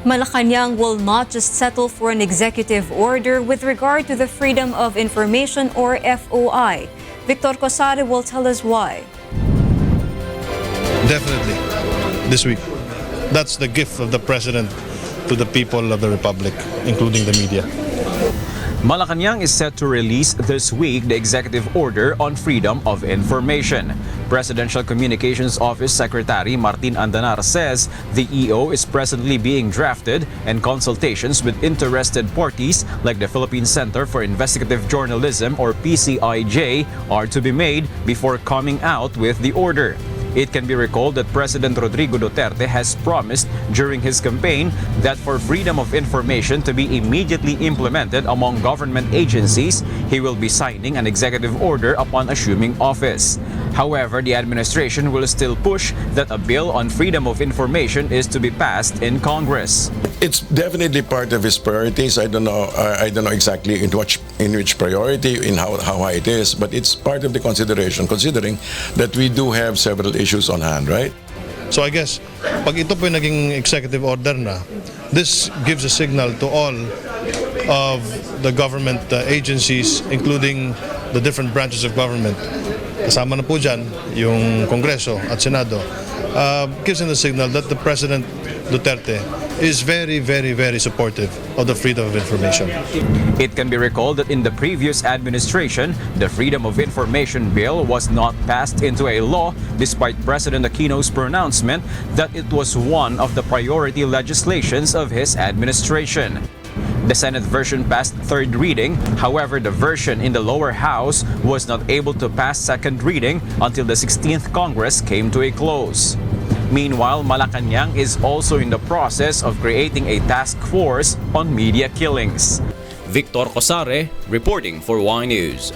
Malacañang will not just settle for an executive order with regard to the Freedom of Information or FOI. Victor Cosare will tell us why. Definitely, this week. That's the gift of the President to the people of the Republic, including the media. Malacañang is set to release this week the executive order on freedom of information. Presidential Communications Office Secretary Martin Andanar says the E.O. is presently being drafted and consultations with interested parties like the Philippine Center for Investigative Journalism or PCIJ are to be made before coming out with the order. It can be recalled that President Rodrigo Duterte has promised during his campaign that for freedom of information to be immediately implemented among government agencies, he will be signing an executive order upon assuming office. However, the administration will still push that a bill on freedom of information is to be passed in Congress. It's definitely part of his priorities. I don't know exactly in which priority, in how high it is, but it's part of the consideration, considering that we do have several issues on hand, right? So I guess, pag ito po yung naging executive order na, this gives a signal to all of the government agencies, including the different branches of government. Kasama na po dyan yung Kongreso at Senado. Gives them the signal that the President Duterte is very, very, very supportive of the freedom of information. It can be recalled that in the previous administration, the Freedom of Information Bill was not passed into a law despite President Aquino's pronouncement that it was one of the priority legislations of his administration. The Senate version passed third reading. However, the version in the lower house was not able to pass second reading until the 16th Congress came to a close. Meanwhile, Malacañang is also in the process of creating a task force on media killings. Victor Cosare reporting for FOI News.